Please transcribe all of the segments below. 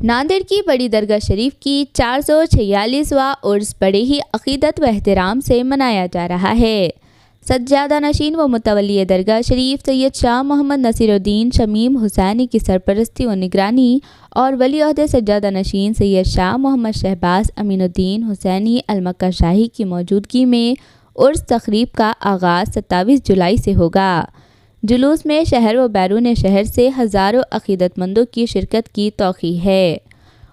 ناندیڑ کی بڑی درگاہ شریف کی 446واں عرس بڑے ہی عقیدت و احترام سے منایا جا رہا ہے۔ سجادہ نشین و متولی درگاہ شریف سید شاہ محمد نصیر الدین شمیم حسینی کی سرپرستی و نگرانی اور ولی عہد سجادہ نشین سید شاہ محمد شہباز امین الدین حسینی المکہ شاہی کی موجودگی میں عرس تقریب کا آغاز 27 جولائی سے ہوگا۔ جلوس میں شہر و بیرون شہر سے ہزاروں عقیدت مندوں کی شرکت کی توقع ہے۔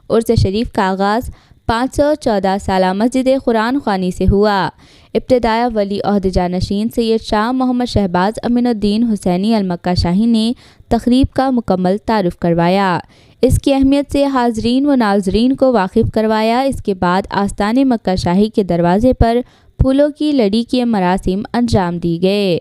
عرس شریف کا آغاز 514 سالہ مسجد قرآن خوانی سے ہوا۔ ابتداء ولی عہد جانشین سید شاہ محمد شہباز امین الدین حسینی المکہ شاہی نے تقریب کا مکمل تعارف کروایا، اس کی اہمیت سے حاضرین و ناظرین کو واقف کروایا۔ اس کے بعد آستان مکہ شاہی کے دروازے پر پھولوں کی لڑی کے مراسم انجام دی گئے۔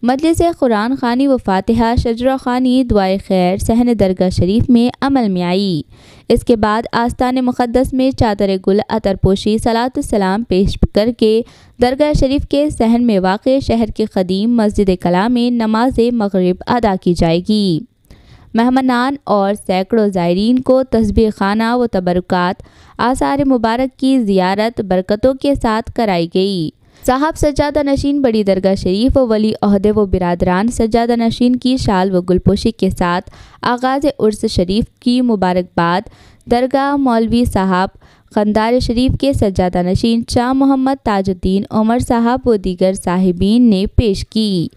مجلس قرآن خوانی و فاتحہ شجرہ خوانی دعائے خیر صحن درگاہ شریف میں عمل میں آئی۔ اس کے بعد آستان مقدس میں چادر گل عطر پوشی صلاۃ السلام پیش کر کے درگاہ شریف کے صحن میں واقع شہر کے قدیم مسجد کلاں میں نماز مغرب ادا کی جائے گی۔ مہمانان اور سینکڑوں زائرین کو تسبیح خانہ و تبرکات آثار مبارک کی زیارت برکتوں کے ساتھ کرائی گئی۔ صاحب سجادہ نشین بڑی درگاہ شریف و ولی عہدے و برادران سجادہ نشین کی شال و گلپوشی کے ساتھ آغاز عرس شریف کی مبارکباد درگاہ مولوی صاحب قندار شریف کے سجادہ نشین شاہ محمد تاج الدین عمر صاحب و دیگر صاحبین نے پیش کی۔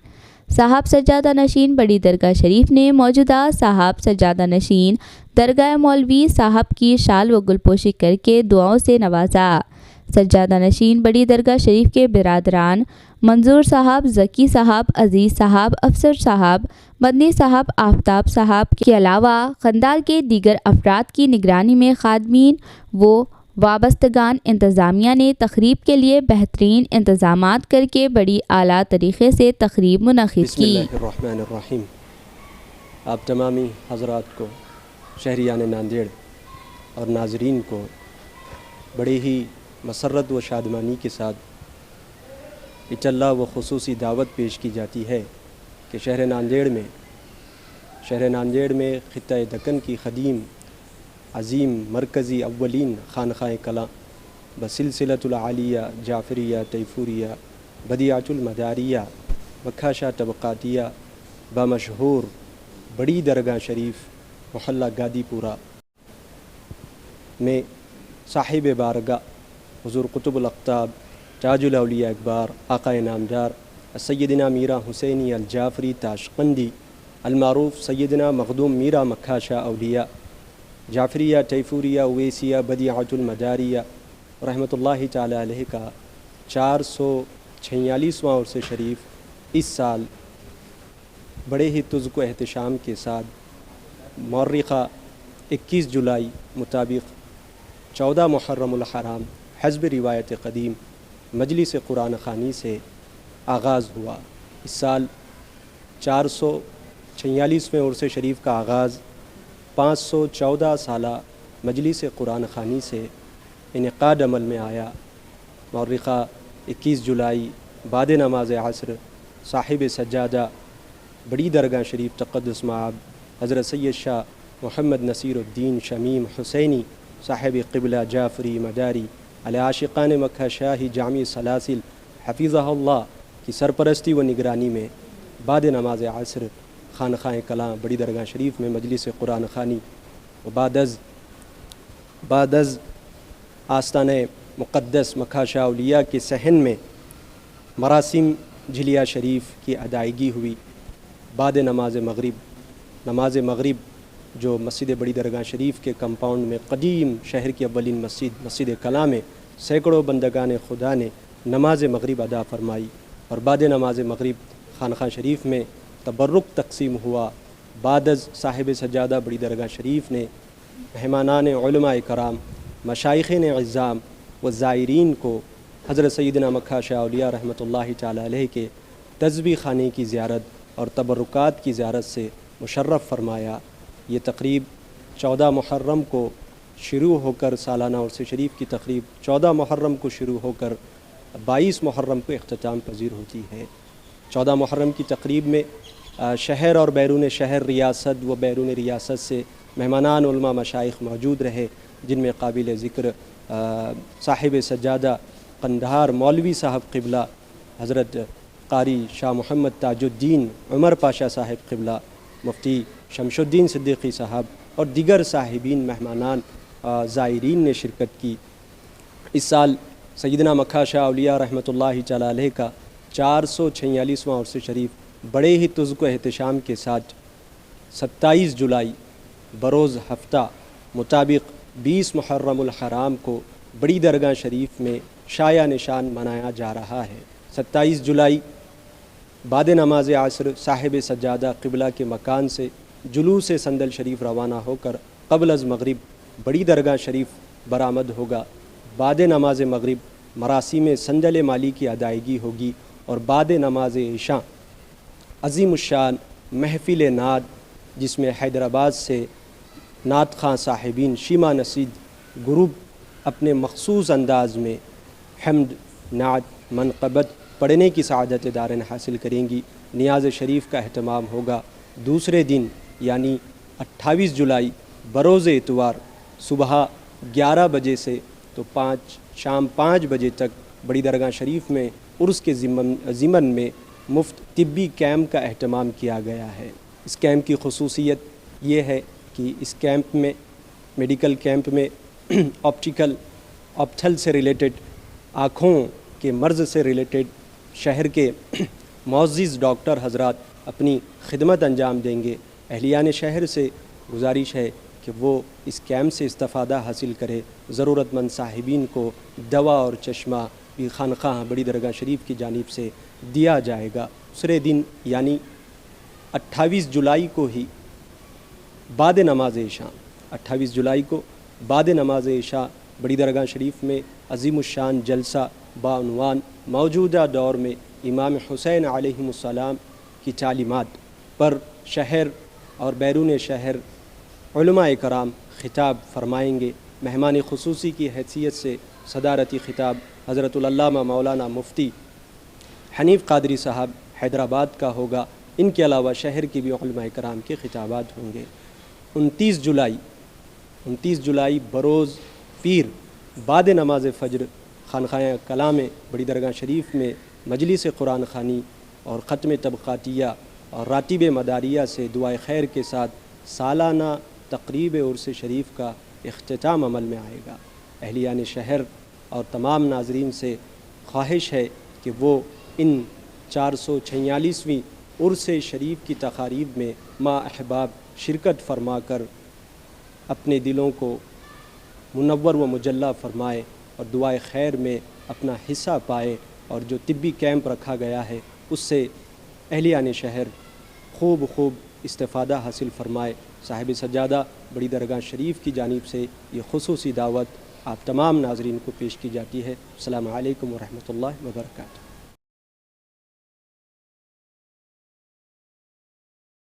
صاحب سجادہ نشین بڑی درگاہ شریف نے موجودہ صاحب سجادہ نشین درگاہ مولوی صاحب کی شال و گلپوشی کر کے دعاؤں سے نوازا۔ سجادہ نشین بڑی درگاہ شریف کے برادران منظور صاحب، ذکی صاحب، عزیز صاحب، افسر صاحب، مدنی صاحب، آفتاب صاحب کے علاوہ قندار کے دیگر افراد کی نگرانی میں خادمین و وابستگان انتظامیہ نے تقریب کے لیے بہترین انتظامات کر کے بڑی اعلیٰ طریقے سے تقریب منعقد کی۔ بسم اللہ الرحمن الرحیم۔ آپ تمامی حضرات کو، شہریان ناندیڑ اور ناظرین کو بڑے ہی مسرت و شادمانی کے ساتھ اطلاع و خصوصی دعوت پیش کی جاتی ہے کہ شہر ناندیڑ میں خطہ دکن کی قدیم عظیم مرکزی اولین خانقاہ کلاں بسلسلۃ العالیہ جعفریہ تیفوریہ بدیعۃ المداریہ مکہ شاہ طبقاتیہ بامشہور بڑی درگاہ شریف محلہ گادی پورہ میں صاحب بارگاہ حضور قطب الاقطاب تاج الاولیاء اکبر آقا نامدار سیدنا میرا حسینی الجعفری تاشقندی المعروف سیدنا مخدوم میرا مکہ شاہ اولیاء جعفریہ تیفوریہ اویسیہ بدیعۃ المداریہ رحمۃ اللہ تعالی علیہ کا 446واں عرس شریف اس سال بڑے ہی تزک و احتشام کے ساتھ مورخہ 21 جولائی مطابق 14 محرم الحرام حسب روایت قدیم مجلس قرآن خوانی سے آغاز ہوا۔ اس سال 446ویں عرس شریف کا آغاز 514 سالہ مجلس قرآن خوانی سے انعقاد عمل میں آیا۔ مورخہ 21 جولائی بعد نماز عصر صاحب سجادہ بڑی درگاہ شریف تقدس مآب حضرت سید شاہ محمد نصیر الدین شمیم حسینی صاحب قبلہ جعفری مداری علی عاشقان مکہ شاہی جامع سلاسل حفظہ اللہ کی سرپرستی و نگرانی میں بعد نماز عصر خانقاہ کلاں بڑی درگاہ شریف میں مجلس قرآن خوانی و بعد از آستان مقدس مکہ شاہ اولیاء کے صحن میں مراسم جھلیہ شریف کی ادائیگی ہوئی۔ بعد نماز مغرب جو مسجد بڑی درگاہ شریف کے کمپاؤنڈ میں قدیم شہر کی اولین مسجد کلاں میں سینکڑوں بندگان خدا نے نماز مغرب ادا فرمائی، اور بعد نماز مغرب خانقاہ شریف میں تبرک تقسیم ہوا۔ بعد از صاحب سجادہ بڑی درگاہ شریف نے مہمانان علماء کرام، مشائخین عظام و زائرین کو حضرت سیدنا مکہ شاہ اولیاء رحمۃ اللہ تعالی علیہ کے تسبیح خانے کی زیارت اور تبرکات کی زیارت سے مشرف فرمایا۔ یہ تقریب 14 محرم کو شروع ہو کر سالانہ عرس شریف کی تقریب 14 محرم کو شروع ہو کر 22 محرم کو اختتام پذیر ہوتی ہے۔ 14 محرم کی تقریب میں شہر اور بیرون شہر، ریاست و بیرون ریاست سے مہمانان علماء مشائخ موجود رہے، جن میں قابل ذکر صاحب سجادہ قندھار مولوی صاحب قبلہ حضرت قاری شاہ محمد تاج الدین عمر پاشا صاحب قبلہ، مفتی شمس الدین صدیقی صاحب اور دیگر صاحبین مہمانان زائرین نے شرکت کی۔ اس سال سیدنا مکھا شاہ اولیاء رحمۃ اللہ تعالی علیہ کا 446واں عرس شریف بڑے ہی تزک و احتشام کے ساتھ 27 جولائی بروز ہفتہ مطابق 20 محرم الحرام کو بڑی درگاہ شریف میں شایع نشان منایا جا رہا ہے۔ 27 جولائی بعد نماز عصر صاحب سجادہ قبلہ کے مکان سے جلوس سندل شریف روانہ ہو کر قبل از مغرب بڑی درگاہ شریف برآمد ہوگا۔ بعد نماز مغرب مراسم سندل مالی کی ادائیگی ہوگی اور بعد نماز عشاء عظیم الشان محفل نعت، جس میں حیدرآباد سے نعت خواں صاحبین شیما نصید گروپ اپنے مخصوص انداز میں حمد، نعت، منقبت پڑھنے کی سعادت دارین حاصل کریں گی۔ نیاز شریف کا اہتمام ہوگا دوسرے دن یعنی 28 جولائی بروز اتوار صبح 11 بجے سے تو شام 5 بجے تک بڑی درگاہ شریف میں عرس کے ضمن میں مفت طبی کیمپ کا اہتمام کیا گیا ہے۔ اس کیمپ کی خصوصیت یہ ہے کہ اس کیمپ میں میڈیکل کیمپ میں آپتھل سے ریلیٹڈ، آنکھوں کے مرض سے ریلیٹڈ شہر کے معزز ڈاکٹر حضرات اپنی خدمت انجام دیں گے۔ اہلیان شہر سے گزارش ہے کہ وہ اس کیمپ سے استفادہ حاصل کرے۔ ضرورت مند صاحبین کو دوا اور چشمہ بھی خانقاہ بڑی درگاہ شریف کی جانب سے دیا جائے گا۔ دوسرے دن یعنی 28 جولائی کو ہی بعد نماز عشاء 28 جولائی کو بعد نماز عشاء بڑی درگاہ شریف میں عظیم الشان جلسہ بعنوان موجودہ دور میں امام حسین علیہ السلام کی تعلیمات پر شہر اور بیرون شہر علماء کرام خطاب فرمائیں گے۔ مہمان خصوصی کی حیثیت سے صدارتی خطاب حضرت العلامہ مولانا مفتی حنیف قادری صاحب حیدرآباد کا ہوگا۔ ان کے علاوہ شہر کی بھی علماء کرام کے خطابات ہوں گے۔ 29 جولائی بروز پیر بعد نماز فجر خانقاہ کلام بڑی درگاہ شریف میں مجلس قرآن خوانی اور ختم طبقاتیہ اور راتب مداریہ سے دعائے خیر کے ساتھ سالانہ تقریب عرس شریف کا اختتام عمل میں آئے گا۔ اہلیان شہر اور تمام ناظرین سے خواہش ہے کہ وہ ان 446ویں عرس شریف کی تقاریب میں ما احباب شرکت فرما کر اپنے دلوں کو منور و مجلہ فرمائے اور دعائے خیر میں اپنا حصہ پائے، اور جو طبی کیمپ رکھا گیا ہے اس سے اہلیان شہر خوب استفادہ حاصل فرمائے۔ صاحب سجادہ بڑی درگاہ شریف کی جانب سے یہ خصوصی دعوت آپ تمام ناظرین کو پیش کی جاتی ہے۔ السلام علیکم ورحمۃ اللہ وبرکاتہ۔